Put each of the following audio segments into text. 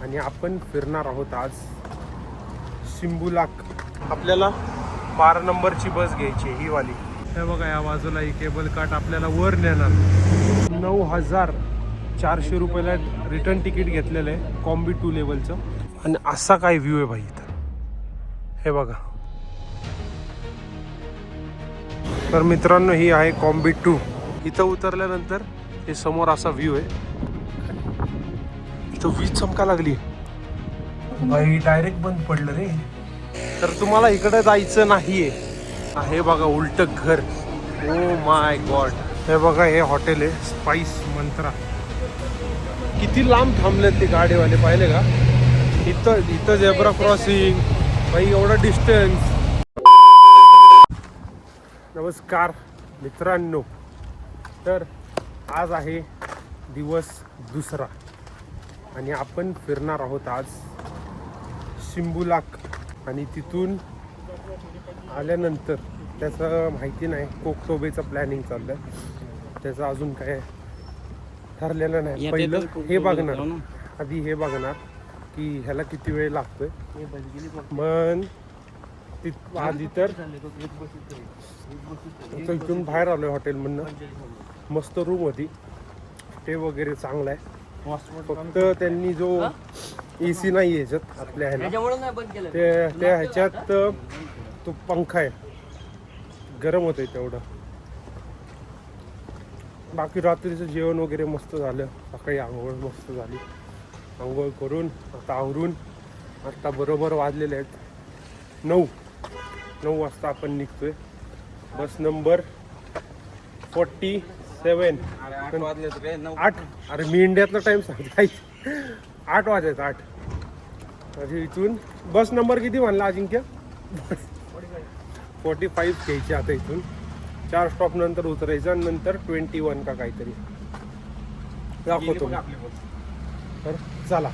आणि आपण फिरणार आहोत आज शिंबुलाक. आपल्याला 12 नंबरची बस घ्यायची ही वाली. हे बघा या बाजूला ही केबल कार्ट आपल्याला वर नेणार. 9,400 रुपयाला रिटर्न तिकीट घेतलेलं आहे कॉम्बी 2 लेवलचं. आणि असा काय व्ह्यू आहे भाई इथं, हे बघा. तर मित्रांनो ही आहे कॉम्बी 2. इथं उतरल्यानंतर हे समोर असा व्ह्यू आहे. इथं वीज चमका लागली भाई, डायरेक्ट बंद पडलं रे. तर तुम्हाला इकडे जायचं नाहीये. हे बघा उलट घर. Oh my God. हे बघा हे हॉटेल आहे स्पाइस मंत्रा. किती लांब थांबलेत ते गाडीवाले, पाहिले का? इथं झेब्रा क्रॉसिंग भाई, एवढा डिस्टन्स. नमस्कार मित्रांनो. तर आज आहे दिवस दुसरा आणि आपण फिरणार आहोत आज शिंबुलाक. आणि तिथून आल्यानंतर त्याचं माहिती नाही, कोकटोबेचं प्लॅनिंग चाललं आहे. त्याचं अजून काय ठरलेलं नाही. पहिलं हे बघणार, आधी हे बघणार की ह्याला किती वेळ लागतोय. मग आधी तर इथून बाहेर आलोय हॉटेलमधनं. मस्त रूम होती, स्टे वगैरे चांगला आहे. फक्त त्यांनी जो AC नाही ह्याच्यात आपल्या ह्याला, त्या ह्याच्यात तो पंखा आहे, गरम होतंय तेवढं. बाकी रात्रीचं जेवण वगैरे मस्त झालं. सकाळी आंघोळ मस्त झाली. आंघोळ करून आता आवरून आता बरोबर वाजलेले आहेत 9 वाजता आपण निघतोय. बस नंबर 47. 8. अरे मी इंडियातला टाइम सांगताय. 8 वाजायचं 8. म्हणजे इथून बस नंबर किती म्हणला अजिंक्य? 45 घ्यायची. आता इथून 4 स्टॉप नंतर उतरायचं आणि नंतर 21 का काहीतरी दाखवतो. तर चला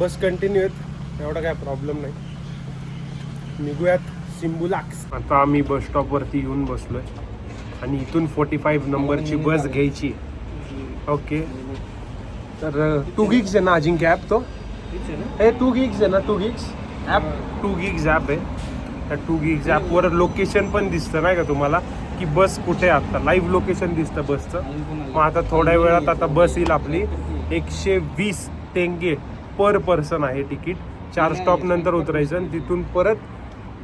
बस कंटिन्यू आहेत, एवढा काय प्रॉब्लेम नाही. निघूयात शिंबुलाक. आता आम्ही बस स्टॉपवरती येऊन बसलोय आणि इथून 45 नंबरची बस घ्यायची. ओके. तर 2 गिग्स आहे ना अजिंक्य ॲप? तो हे 2 गिग्स आहे ना? 2 गिग्स ॲप, 2 गिग्स ॲप आहे. त्या 2 गिग्स ॲपवर लोकेशन पण दिसतं नाही का तुम्हाला, की बस कुठे आहे. आत्ता लाईव्ह लोकेशन दिसतं बसचं. मग आता थोड्या वेळात आता बस येईल आपली. 120 टेंगे पर पर्सन आहे तिकीट. 4 स्टॉप नंतर उतरायचं आणि तिथून परत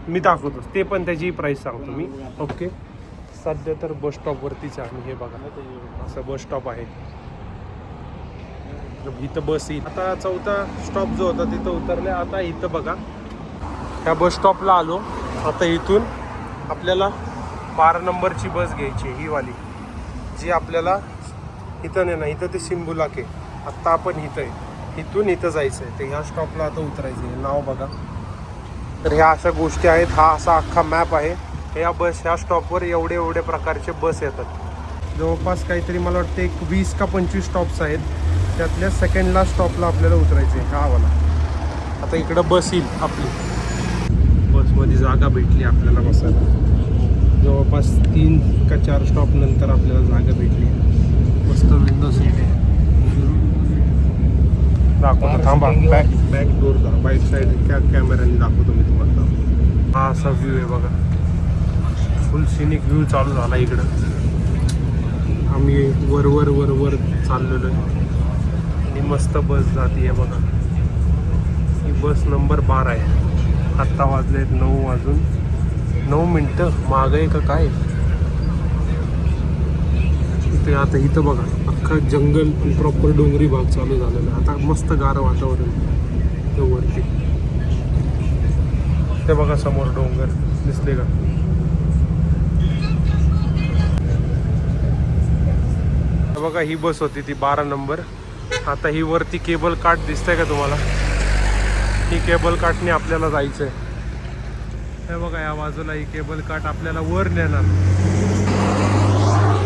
मी दाखवतो, ते पण त्याची प्राईस सांगतो मी. ओके. सध्या तर बस स्टॉपवरतीच आहे. हे बघा असं बस स्टॉप आहे. इथं बस येईल. आता 4था स्टॉप जो होता तिथं उतरले. आता इथं बघा ह्या बस स्टॉपला आलो. आता इथून आपल्याला 12 नंबरची बस घ्यायची ही वाली, जी आपल्याला इथं नाही ना, इथं ते शिंबुलाक आहे. आत्ता आपण इथं आहे, इथून इथं जायचं आहे. ते ह्या स्टॉपला आता उतरायचं आहे. नाव बघा. तर ह्या अशा गोष्टी आहेत. हा असा अख्खा मॅप आहे. ह्या स्टॉपवर एवढे प्रकारचे बस येतात. जवळपास काहीतरी मला वाटतं एक 20 का 25 स्टॉप्स आहेत. त्यातल्या सेकंडला स्टॉपला आपल्याला उतरायचं आहे हा वाला. आता इकडं बस येईल आपली. बसमध्ये जागा भेटली आपल्याला बसायला. जवळपास 3 का 4 स्टॉप नंतर आपल्याला जागा भेटली. मस्त विंडो सीट आहे. दाखवतो थांबा. बॅक डोर जा, बाईक साईड कॅमेऱ्याने दाखवतो मी तुम्हाला. हा असा व्ह्यू आहे बघा. फुल सिनिक व्ह्यू चालू झाला इकडं. आम्ही वर चाललेलो आहे आणि मस्त बस जाते आहे बघा. ही बस नंबर 12 आहे. आत्ता वाजले 9 वाजून 9 मिनटं. मागं आहे का काय इथे. आता इथं बघा अख्खं जंगल प्रॉपर डोंगरी भाग चालू झालेला आहे. आता मस्त गार वातावरण ते वरती. ते बघा समोर डोंगर दिसले का? बघा ही बस होती ती 12 नंबर. आता ही वरती केबल कार्ट दिसतंय का तुम्हाला? ही केबल कार्टने आपल्याला जायचं आहे. हे बघा या बाजूला ही केबल कार्ट आपल्याला वर नेणार.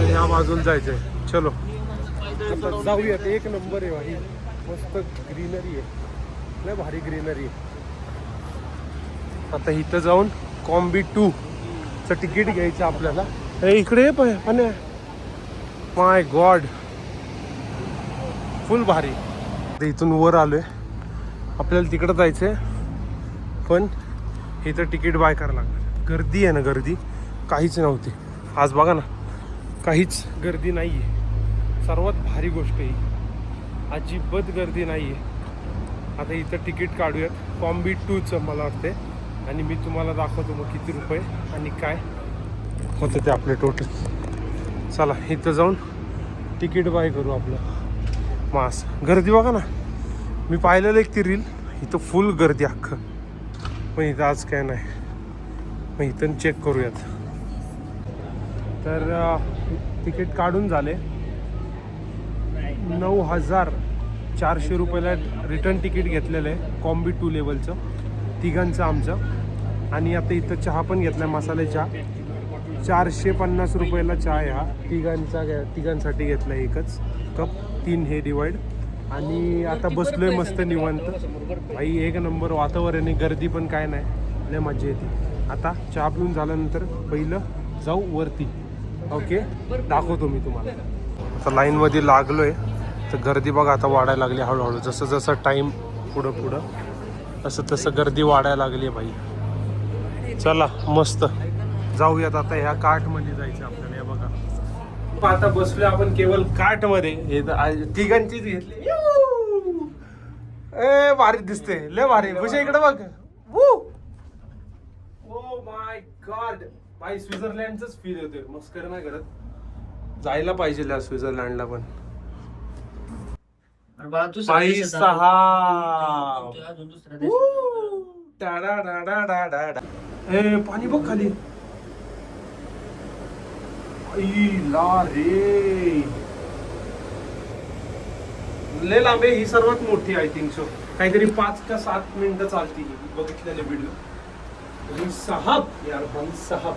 ह्या बाजूला जायचं आहे. चलो आता जाऊयात. एक नंबर आहे भाई, मस्त ग्रीनरी आहे, लय भारी ग्रीनरी आहे. आता इथं जाऊन कॉम्बी 2 चं तिकीट घ्यायचं आपल्याला. इकडे पण माय गॉड फुल भारी. इथून वर आलोय, आपल्याला तिकडं जायचंय, पण इथं तिकीट बाय करायला लागणार. गर्दी आहे ना, गर्दी काहीच नव्हती आज. बघा ना, काहीच गर्दी नाही आहे. सर्वात भारी गोष्ट ही, अजिबात गर्दी नाही आहे. आता इथं तिकीट काढूयात, कॉम्बी 2चं मला वाटते, आणि मी तुम्हाला दाखवतो मग किती रुपये आणि काय होतं ते आपले टोटल. चला इथं जाऊन तिकीट बाय करू आपलं. मास गर्दी बघा ना, मी पाहिलेलं एक ती रील, इथं फुल गर्दी अख्खं, पण इथं आज काय नाही. मग इथं चेक करूयात. तर तिकीट काढून झाले. 9,400 रुपयाला रिटर्न तिकीट घेतलेलं आहे कॉम्बी 2 लेवलचं, तिघांचं आमचं. आणि आता इथं चहा पण घेतला आहे, मसाले चहा. 450 रुपयाला चहा आहे हा, तिघांसाठी घेतला आहे एकच कप, 3 हे डिवाइड. आणि आता बसलोय मस्त निवांत भाई, एक नंबर वातावरण आहे, गर्दी पण काय नाही, लय मजा येते. आता चहा पिऊन झाल्यानंतर पहिलं जाऊ वरती. ओके, दाखवतो मी तुम्हाला. आता लाईनमध्ये लागलोय, तर गर्दी बघा आता वाढायला लागली हळूहळू. जसं जसं टाईम पुढं तसं तसं गर्दी वाढायला लागली आहे भाई. चला मस्त जाऊयात. आता ह्या कार्टमध्ये जायचं आपल्याला. हे बघा, आता बसलोय आपण केवळ कार्टमध्ये. हे तिघांचीच घेतली. ए भारी दिसते, लय भारी. भुजा इकडे बघ. ओ माय गॉड भाई, स्वित्झर्लंडच फील होतोय. मस्कर नाही करत, जायला पाहिजे या स्वित्झर्लंडला पण. भाई साहा, ए पाणी बघ खाली. ला रे, लय लांबे. ही सर्वात मोठी आय थिंक सो, काहीतरी 5 का 7 मिनिटं चालती बघितलेले व्हिडिओ. भाई साहब यार, भाई साहब.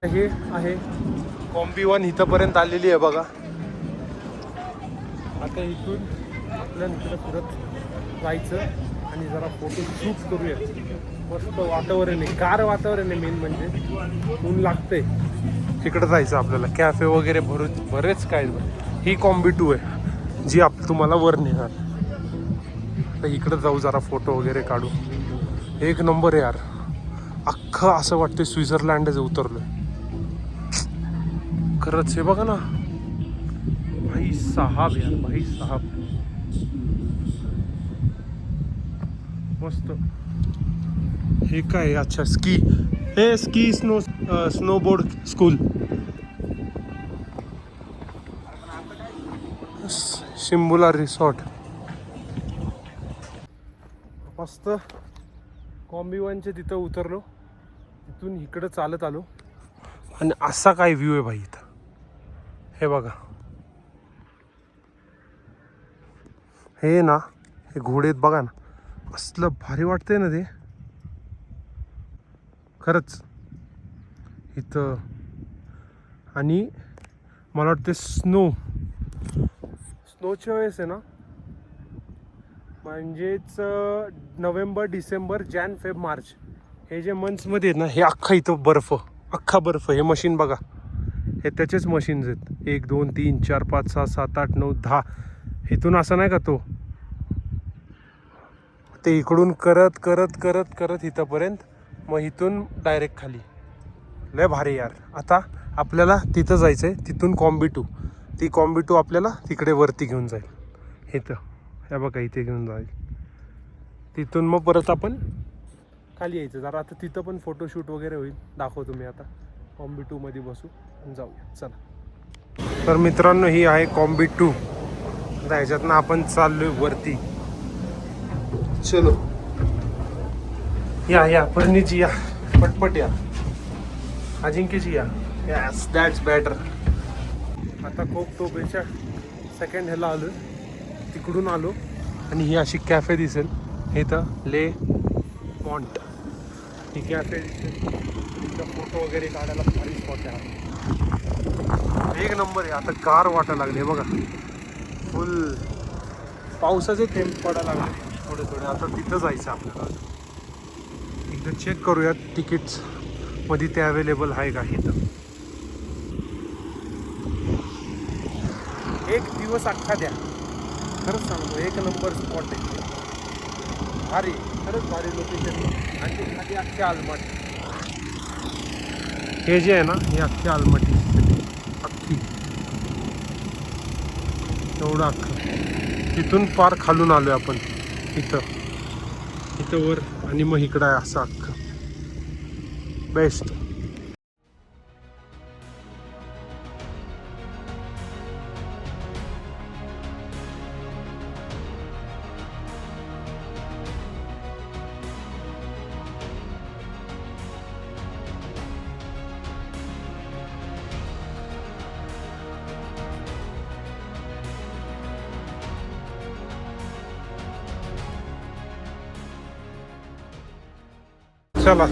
हे आहे कॉम्बी 1 इथंपर्यंत आलेली आहे बघा. आता इथून आपल्याला इकडं फिरत जायचं आणि जरा फोटो शूट करूया. मस्त वातावरण आहे, गार वातावरण आहे. मेन म्हणजे ऊन लागतंय. तिकडं जायचं आपल्याला, कॅफे वगैरे बरेच काय. ही कॉम्बी 2 आहे जी तुम्हाला वर नेणार. तर इकडं जाऊ, जरा फोटो वगैरे काढू. एक नंबर आहे यार, अख्खं असं वाटतं स्वित्झर्लंडच उतरलोय खरंच. हे बघा ना भाई साहब यार, भाई साहब मस्त. हे काय, अच्छा स्की, हे स्की स्नोबोर्ड स्कूल. शिंबुला रिसॉर्ट. मस्त. कॉम्बी 1च्या तिथं उतरलो, तिथून इकडं चालत आलो, आणि असा काय व्ह्यू आहे भाई इथं. हे बघा, हे ना, हे घोडे बघा ना, असलं भारी वाटतंय ना ते खरंच इथं. आणि मला वाटते स्नोच्या वेळेस आहे ना, म्हणजेच November, December, Jan, Feb, March हे जे मंथ्समध्ये आहेत ना, हे अख्खा इथं बर्फ, अख्खा बर्फ. हे मशीन बघा, हे त्याचेच मशीन्स आहेत. 1 2 3 4 5 6 7 8 9 10. इथून असं नाही का तो, ते इकडून करत करत करत करत इथंपर्यंत, मग इथून डायरेक्ट खाली. लय भारी यार. आता आपल्याला तिथं जायचं आहे, तिथून कॉम्बी 2. ती कॉम्बी 2 आपल्याला तिकडे वरती घेऊन जाईल. इथं हे बघा, इथे घेऊन जाईल. तिथून मग परत आपण खाली यायचं जरा. आता तिथं पण फोटोशूट वगैरे होईल, दाखवतो मी. आता कॉम्बी 2 मध्ये बसू आणि जाऊया. चला. तर मित्रांनो, ही आहे कॉम्बी 2. आता ह्याच्यातनं आपण चाललोय वरती. चलो या पर्णीची या, पटपट या. अजिंक्यची या. Yes, that's better. आता कोकटोबेच्या सेकंड ह्याला आलो, तिकडून आलो, आणि ही अशी कॅफे दिसेल इथं, ले मॉन्ट. ठीक आहे. तिथं फोटो वगैरे काढायला भारी स्पॉट आहे. एक नंबर आहे. आता गार वाटायला लागले बघा, फुल पावसाचे थेंब पडायला लागले थोडे थोडे. आता तिथं जायचं आपल्याला. एकदा चेक करूयात तिकीट्स मध्ये ते अवेलेबल आहे का इथं. एक दिवस अख्खा द्या, खरंच सांगतो एक नंबर स्पॉट आहे. भारी, खरंच भारी लोकेशन. आणि खाली अख्खी आलमट, हे जे आहे ना, हे अख्खी आलमटी अख्खी, एवढं अख्खं. तिथून पार खालून आलोय आपण इथं वर, आणि मग इकडं आहे असं अख्खं. बेस्ट. चला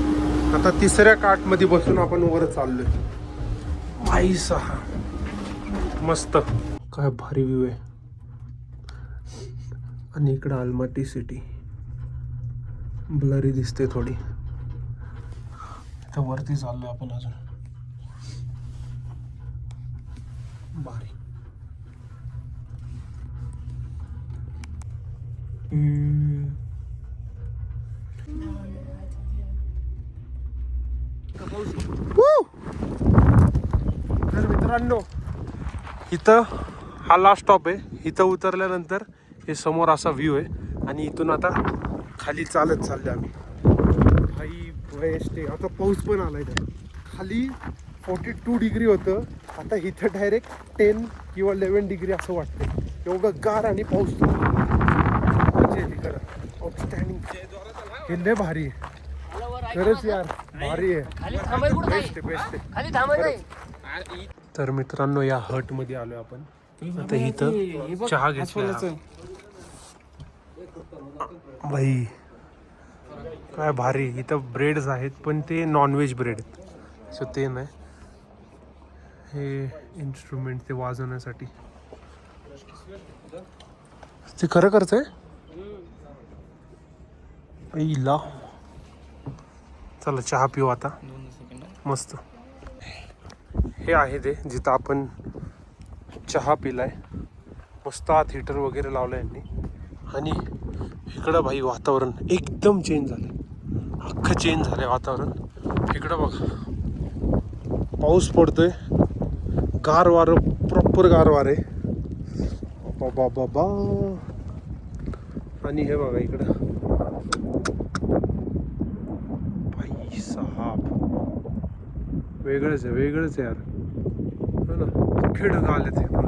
आता तिसऱ्या काटमध्ये बसून आपण वर चाललोय. भाई सहा मस्त, काय भारी व्ह्यू आहे. आणि इकडं आलमाटी सिटी ब्लरी दिसते थोडी. इथं वरती चाललोय आपण अजून. भारी. तर मित्रांनो, इथं हा लास्ट स्टॉप आहे. इथं उतरल्यानंतर हे समोर असा व्ह्यू आहे. आणि इथून आता खाली चालत चालले आम्ही. भाई बेस्ट आहे. आता पाऊस पण आलाय तर खाली 42 डिग्री होतं, आता इथं डायरेक्ट 10 किंवा 11 डिग्री असं वाटतंय. एवढं गार आणि पाऊस. आउटस्टँडिंग. हे लय भारी आहे खरंच यार, भारी आहे. बेस्ट आहे. तर मित्रांनो, या हट मध्ये आलोय आपण. आता इथं चहा घेतला. भाई काय भारी. इथं ब्रेड्स आहेत, पण ते नॉनव्हेज ब्रेड आहेत, सो ते नाही. हे इन्स्ट्रुमेंट ते वाजवण्यासाठी. ते खरं करतंय आईला. चला चहा पिऊ आता मस्त. हे आहे ते जिथं आपण चहा पिलाय. मस्त आत हिटर वगैरे लावलं यांनी. आणि इकडं भाई वातावरण एकदम चेंज झालं, अख्खं चेंज झालंय वातावरण. इकडं बघा, पाऊस पडतोय, गार वारं, प्रॉपर गार वारे. बाबा बाबा. आणि हे बघा इकडं भाई साहब, वेगळंच आहे यार. हो ना, अख्खे ढग आलेत इकडून,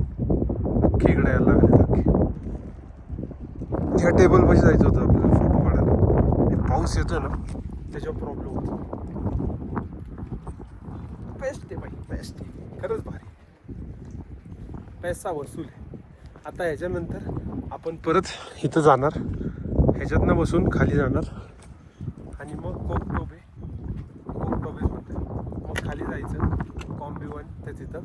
अख्खे इकडे यायला लागलेत अख्खे. ह्या टेबल पाशी जायचं होतं आपल्याला फोटो काढायला. ते पाऊस येतोय ना, त्याच्यावर प्रॉब्लेम होतो. बेस्ट आहे भाई, बेस्ट आहे खरंच भारी. पैसा वसूल आहे. आता ह्याच्यानंतर आपण परत इथं जाणार, ह्याच्यातनं बसून खाली जाणार. आणि मग कोकटोबे म्हणते, मग खाली जायचं कॉम्बी-1 त्या तिथं.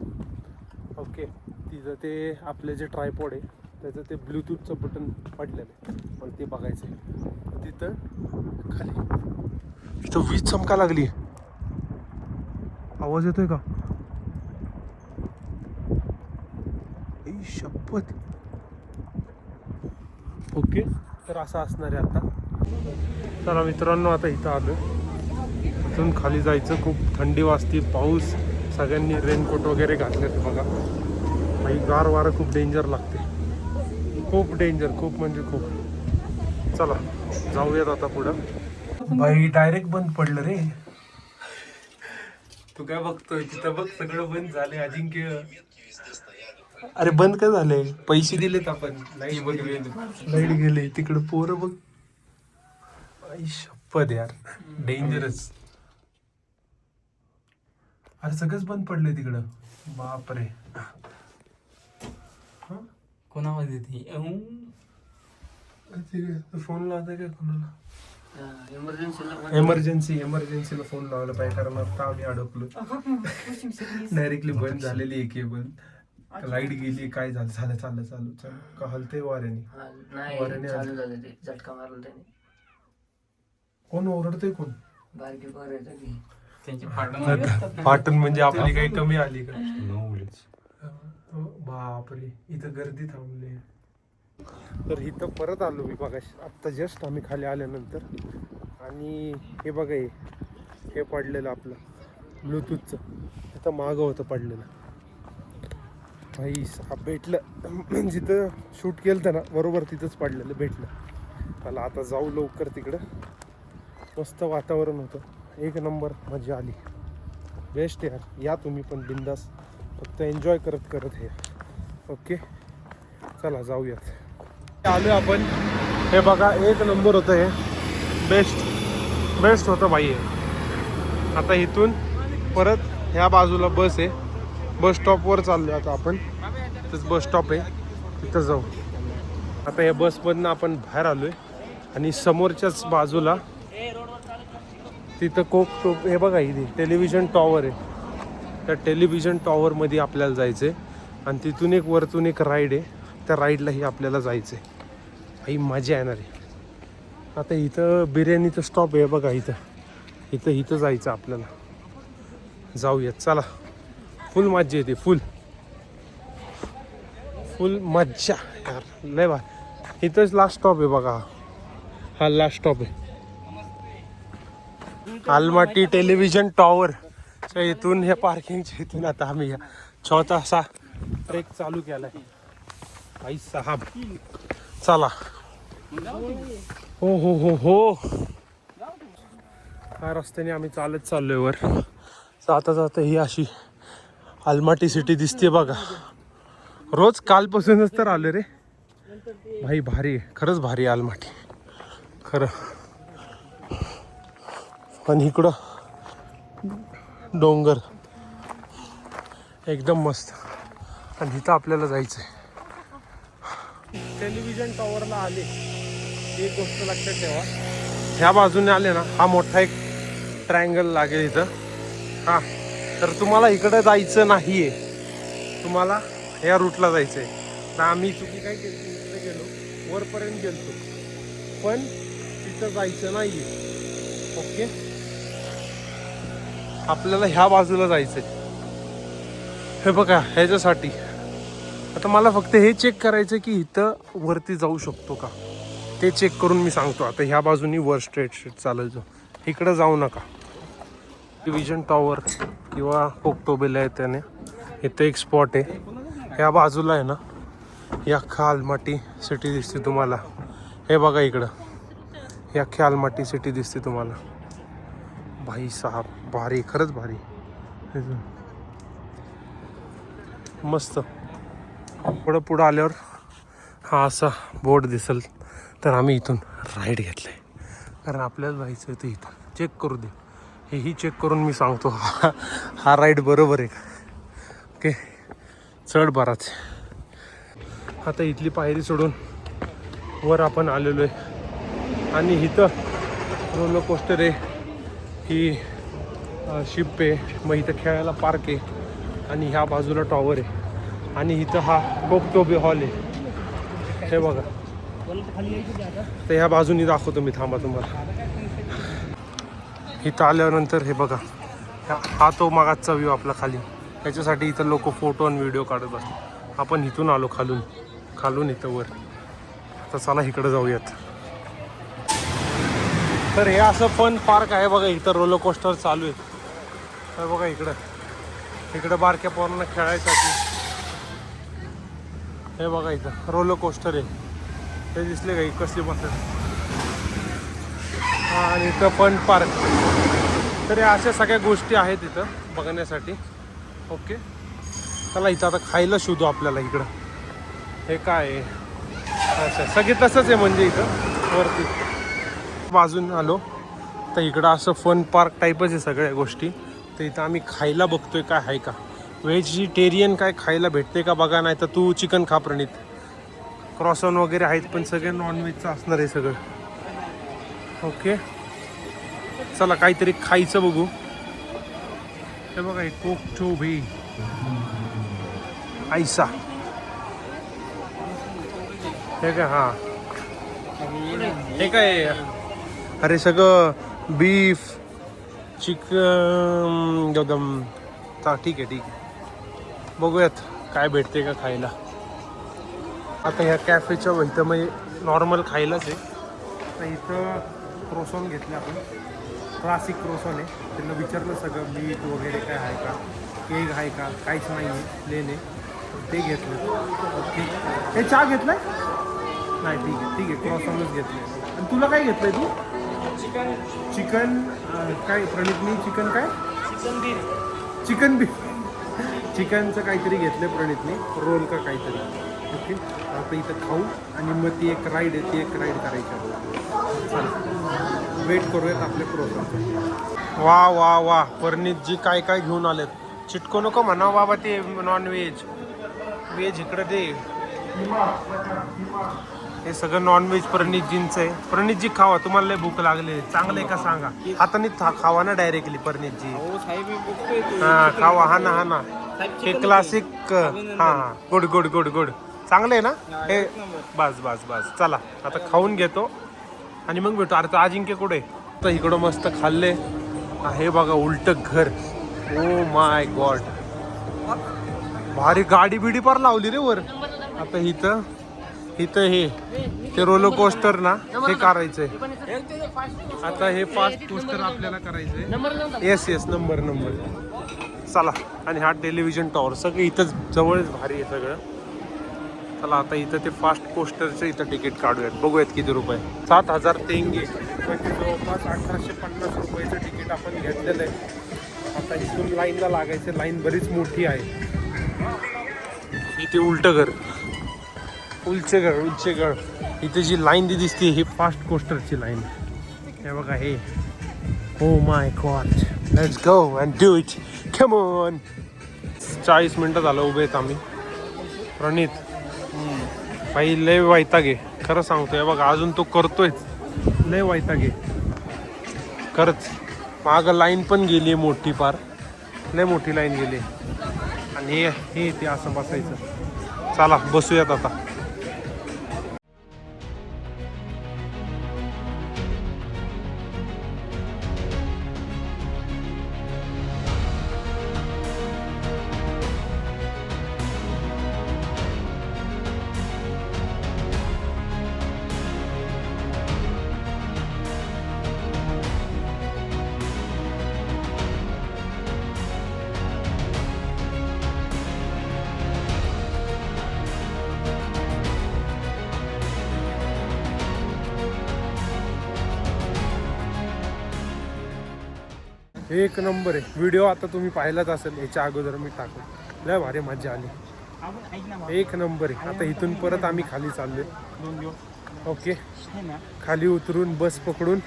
ओके, तिथं ते आपले जे ट्रायपॉड आहे त्याचं ते ब्लूटूथचं बटन पडलेलं आहे, मला ते बघायचं आहे. तिथं खाली इथं वीज चमका लागली. आवाज येतोय का? शपथ. ओके, तर असं असणार आहे आता. चला मित्रांनो, आता इथं आलो, इथून खाली जायचं. खूप थंडी वाजते, पाऊस. सगळ्यांनी रेनकोट वगैरे घातलेत बघा. भाई गार वारं खूप डेंजर लागते, खूप डेंजर, खूप म्हणजे खूप. चला जाऊयात आता पुढं. भाई डायरेक्ट बंद पडलं रे. तू काय बघतोय? तिथं बघ, सगळं बंद झाले अजिंक्य. अरे बंद काय झालंय? पैसे दिलेत आपण. लाईट गेले तिकडं. पोरं बघ. आई शपथ यार, डेंजरस. अरे सगळंच बंद पडलंय तिकडं. बापरे. कोणामध्ये ती फोन लावताय काय कोणाला? इमर्जन्सीला फोन लावला पाहिजे, कारण आता आम्ही अडकलो. डायरेक्टली बंद झालेली आहे केबल, लाईट गेली, काय झालं चालू का हलते वाऱ्याने. झटका मारला त्याने. कोण ओरडते, कोण बारकी पोरं आहेत ती. फाटून म्हणजे आपली काही कमी आली का? बापरे, इथं गर्दी थांबली. तर इथं परत आलो मी बघा, आत्ता जस्ट आम्ही खाली आल्यानंतर. आणि हे बघा, हे पडलेलं आपलं ब्लूटूथचं, तिथं मागं होतं पडलेलं. भाई साहेब भेटलं, जिथं शूट केलं ना बरोबर तिथंच पडलेलं भेटलं. मला आता जाऊ लवकर तिकडं. मस्त वातावरण होतं, एक नंबर मजा आली. बेस्ट यार, या तुम्ही पण बिंदास, फक्त एन्जॉय करत हे. ओके चला जाऊयात. आलो आपण. हे बघा, एक नंबर होतं हे, बेस्ट होतं भाई हे. आता इथून परत ह्या बाजूला बस आहे, बस स्टॉपवर चाललो आता आपण. तिथंच बस स्टॉप आहे, तिथं जाऊ. आता या बसमधनं आपण बाहेर आलोय आणि समोरच्याच बाजूला तिथं कोक हे बघा, इथे टेलिव्हिजन टॉवर आहे. त्या टेलिव्हिजन टॉवरमध्ये आपल्याला जायचं आहे आणि तिथून एक वरतून एक राईड आहे, त्या राईडलाही आपल्याला जायचं आहे. ही मजा येणार आहे. आता इथं बिर्याणीचं स्टॉप आहे बघा, इथं जायचं आपल्याला. जाऊयात चला. फुल मज्जा येते, फुल मज्जा यार, लय बा. इथंच लास्ट स्टॉप आहे बघा, हा लास्ट स्टॉप आहे. आलमाटी टेलिव्हिजन टॉवर इथून, हे पार्किंगच्या इथून आता आम्ही छोटासा ट्रेक चालू केलाय. भाई साहब चला. हो हा रस्त्याने आम्ही चालत चाललोय वर. जाता ही अशी आलमाटी सिटी दिसते बघा. रोज कालपासूनच तर आले रे भाई. भारी आहे, खरंच भारी आहे आलमाटी, खरं. पण इकडं डोंगर एकदम मस्त. आणि इथं आपल्याला जायचंय. टेलिव्हिजन टॉवरला आले, एक गोष्ट लक्षात ठेवा, ह्या बाजूने आले ना, हा मोठा एक ट्रायंगल लागेल इथं. हा, तर तुम्हाला इकडे जायचं नाहीये, तुम्हाला ह्या रूटला जायचंय. तर आम्ही चुकी काय केली, इकडे गेलो, वरपर्यंत गेलतो, पण तिथं जायचं नाहीये. ओके, आपल्याला ह्या बाजूला जायचंय. हे बघा, ह्याच्यासाठी आता मला फक्त हे चेक करायचं की इथं वरती जाऊ शकतो का, ते चेक करून मी सांगतो. आता ह्या बाजूनी वर स्ट्रेट चालायचं, इकडं जाऊ नका. टेलिव्हिजन टॉवर किंवा कोकटोबेला आहे त्याने, इथं एक स्पॉट आहे. ह्या बाजूला आहे ना, ही अख्खा आलमाटी सिटी दिसते तुम्हाला. हे बघा इकडं, ही अख्खी आलमाटी सिटी दिसते तुम्हाला. भाई साहब भारी, खरंच भारी, मस्त. पुढं आल्यावर हा असा बोर्ड दिसेल, तर आम्ही इथून राईड घेतलाय, कारण आपल्याला जायचं आहे. तर इथून चेक करू दे, हेही चेक करून मी सांगतो हा राईड बरोबर आहे का. ओके चढ बराच. आता इथली पायरी सोडून वर आपण आलेलो आहे. आणि इथं रोलर कोस्टर आहे, ही शिप आहे, मग इथं खेळायला पार्क आहे, आणि ह्या बाजूला टॉवर आहे, आणि इथं हा कोकटोबे हॉल आहे. हे बघा, तर ह्या बाजूनी दाखवतो मी, थांबा तुम्हाला. इथं आल्यानंतर हे बघा, हा तो मागाचा व्ह्यू आपला खाली. त्याच्यासाठी इथं लोक फोटो आणि व्हिडिओ काढत असतात. आपण इथून आलो खालून इथं वर. तर चला इकडं जाऊयात. तर हे असं फन पार्क आहे बघा, इथं रोलर कोस्टर चालू आहे. तर बघा इकडं बारक्या पोरांना खेळायसाठी हे बघा, इथं रोलर कोस्टर आहे. ते दिसले का कसली बसतात. आणि इथं फन पार्क. तर या अशा सगळ्या गोष्टी आहेत इथं बघण्यासाठी. ओके चला, इथं आता खायला शोधू आपल्याला. इकडं हे काय आहे, अच्छा सगळे तसंच आहे म्हणजे इथं वरती बाजून आलो. तर इकडं असं फन पार्क टाईपच आहे सगळ्या गोष्टी. तर इथं आम्ही खायला बघतोय काय आहे का, व्हेजिटेरियन काय खायला भेटते का बघा. नाही तर तू चिकन खा प्रणित. क्रॉसॉन वगैरे आहेत, पण सगळे नॉनव्हेजचं असणार आहे सगळं. ओके चला काहीतरी खायचं बघू. हे बघा, हे कोकटोबे ऐसा हे काय? हा हे काय? अरे सगळं बीफ चिकन एकदम. ठीक आहे ठीक आहे, बघूयात काय भेटते का खायला. आता ह्या कॅफेच्या इथं मग नॉर्मल खायलाच आहे. तर इथं क्रोसॉन घेतले आपण, क्लासिक क्रोसॉन आहे. त्यांना विचारलं सगळं मीठ वगैरे काय आहे का, केक आहे का, काहीच नाही आहे प्लेन आहे. ते घेतलं. ओके, हे चहा घेतलं नाही? ठीक आहे क्रोसॉनच घेतलं. आणि तुला काय घेतलं आहे तू? चिकन काय प्रणितनी? चिकन काय? Chicken beef. चिकनचं काहीतरी घेतलं प्रणितनी, रोल का काहीतरी. ओके, आता इथं खाऊ आणि मग ती एक राईड आहे, ती एक राईड करायची. चला वेट करूयात आपल्या प्रोग्राम. वा वा वा, परनीतजी काय काय घेऊन आलेत. चिटको नको म्हणा बाबा, ते नॉन व्हेज. व्हेज इकडं ते हे सगळं नॉनव्हेज प्रणितजींचं आहे. प्रणितजी खावा, तुम्हाला लय भूक लागली. चांगलं आहे का सांगा? हाताने खावा ना डायरेक्टली प्रणितजी. हा खावा. हा ना हे क्लासिक. हा गुड गुड गुड गुड, चांगलं आहे ना हे? बस चला आता खाऊन घेतो आणि मग भेटू. अरे तर अजिंक्य कुठे? तर इकडं मस्त खाल्ले. हे बघा उलटं घर. ओ माय गॉड, भारी गाडी बिडी पार लावली रे वर. आता इथं हे ते रोलर कोस्टर ना, हे करायचंय. आता हे फास्ट कोस्टर आपल्याला करायचंय. Yes number. चला, आणि हा टेलिव्हिजन टॉवर सगळं इथं जवळच भारी आहे सगळं. चला आता इथं ते फास्ट कोस्टरचं इथं तिकीट काढूयात, बघूयात किती रुपये. 7,000 तेंगे म्हणजे जवळपास 1850 रुपयाचं तिकीट आपण घेतलेलं आहे. आता इथून लाईनला लागायचं. लाईन बरीच मोठी आहे. इथे उलचं घर. इथे जी लाईन दिसते ही फास्ट कोस्टरची लाईन. हे बघा हे. Oh my God, let's go and do it, come on. 40 मिनिटं झालं उभे आहेत आम्ही. प्रणित भाई लय वैतागे, खरं सांगतोय. बघा अजून तो करतोय, लय वैतागे खरंच. मागं लाईन पण गेली मोठी, पार लय मोठी लाईन गेली. आणि हे ते असं बसायचं. चला बसूयात आता. एक नंबर आहे. व्हिडिओ आता तुम्ही पाहिलाच असेल, याच्या अगोदर मी टाकू. लय भारी मजा आली, एक नंबर आहे. आता इथून परत आम्ही खाली चाललोय. ओके, खाली उतरून बस पकडून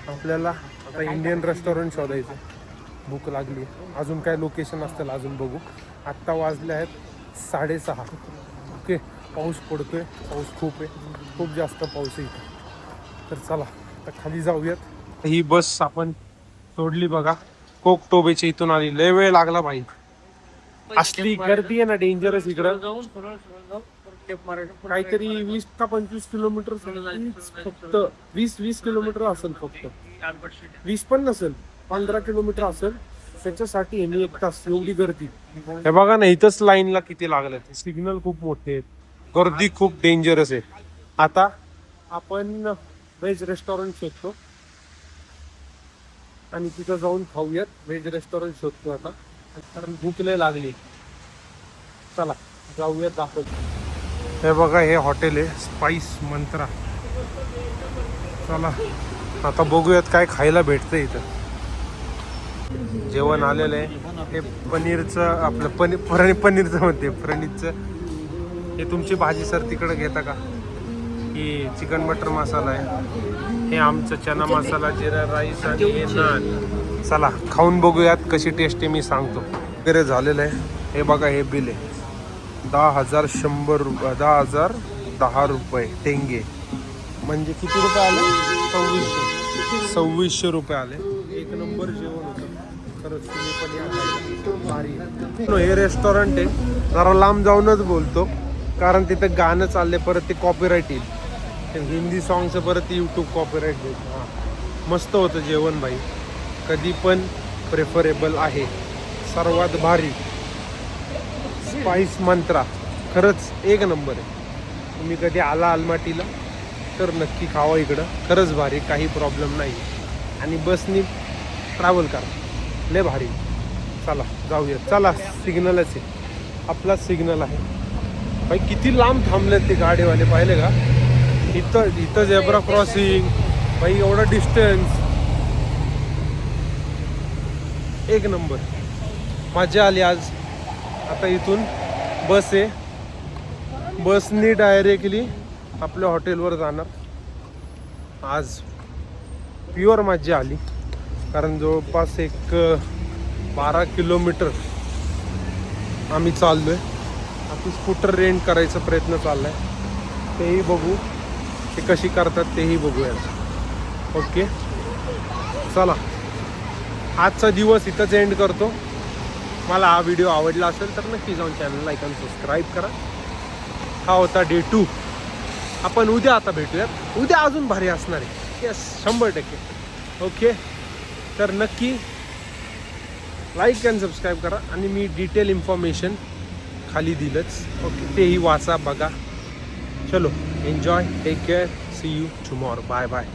आपल्याला आता इंडियन रेस्टॉरंट शोधायचं. भूक लागली. अजून काय लोकेशन असतील अजून बघू. आत्ता वाजले आहेत 6:30. ओके, पाऊस पडतोय, पाऊस खूप आहे, खूप जास्त पाऊस आहे इथं. तर चला आता खाली जाऊयात. ही बस आपण सोडली बघा, कोकटोबेच्या इथून आली. लय वेळ लागला भाई, असली गर्दी आहे ना डेंजरस इकडं. काहीतरी 20 का 25 किलोमीटर फक्त. 20 किलोमीटर असेल फक्त. 20 पण नसेल, 15 किलोमीटर असेल. त्याच्यासाठी मी 1 तास एवढी गर्दी. हे बघा ना, इथंच लाईनला किती लागलं. सिग्नल खूप मोठे आहेत, गर्दी खूप डेंजरस आहे. आता आपण व्हेज रेस्टॉरंट शोधतो आणि तिथं जाऊन खाऊयात. व्हेज रेस्टॉरंट शोधतो आता, कारण भूक लय लागली. चला जाऊयात, दाखवतो. हे बघा हे हॉटेल आहे, स्पाइस मंत्रा. चला आता बघूयात काय खायला भेटतं इथं. जेवण आलेलं आहे. हे पनीरचं, आपलं पनीरचं म्हणते प्रणितचं. हे तुमची भाजी सर तिकडं घेता का? ही चिकन मटर मसाला आहे. हे आमचं चना मसाला, जिरा राईस आणि हे नान. चला खाऊन बघूयात कशी टेस्ट आहे, मी सांगतो. वगैरे झालेलं आहे. हे बघा हे बिल आहे 10,100 रुपये, 10,010 रुपये टेंगे. म्हणजे किती रुपये आले? 2400. 2600 रुपये आले. एक नंबर जेवण होतं खरंच. तुम्ही पण या खायला. भारी. हे रेस्टॉरंट आहे, जरा लांब जाऊनच बोलतो कारण तिथं गाणं चाललंय, परत ते कॉपीराईट येईल. हिंदी सॉंगचं परत यूट्यूब कॉपीराईट देईल. हां, मस्त होतं जेवण भाई, कधी पण प्रेफरेबल आहे. सर्वात भारी स्पाइस मंत्रा, खरंच एक नंबर आहे. तुम्ही कधी आला आलमाटीला तर नक्की खावा इकडं, खरंच भारी, काही प्रॉब्लेम नाही. आणि बसनी ट्रॅव्हल करा, लय भारी. चला जाऊया. चला, सिग्नलच आहे, आपला सिग्नल आहे भाई. किती लांब थांबलेत ते गाडीवाले, पाहिले का? इथं झेब्रा क्रॉसिंग भाई, एवढा डिस्टन्स, एक नंबर. मजा आली आज. आता इथून बस आहे, बसनी डायरेक्टली आपल्या हॉटेलवर जाणार. आज प्युअर मजा आली कारण जवळपास एक 12 किलोमीटर आम्ही चाललो आहे. आता स्कूटर रेंट करायचा प्रयत्न चालला आहे, तेही बघू, ते कशी करतात तेही बघूया. ओके, चला आजचा दिवस इथंच एंड करतो. मला हा व्हिडिओ आवडला असेल तर नक्की जाऊन चॅनल लाईक आणि सबस्क्राईब करा. हा होता डे 2. आपण उद्या आता भेटूयात. उद्या अजून भारी असणार आहे, येस, 100%. ओके, तर नक्की लाईक आणि सबस्क्राईब करा. आणि मी डिटेल इन्फॉर्मेशन खाली दिलंच, ओके, तेही वाचा, बघा. चलो, enjoy, take care, see you tomorrow, bye bye.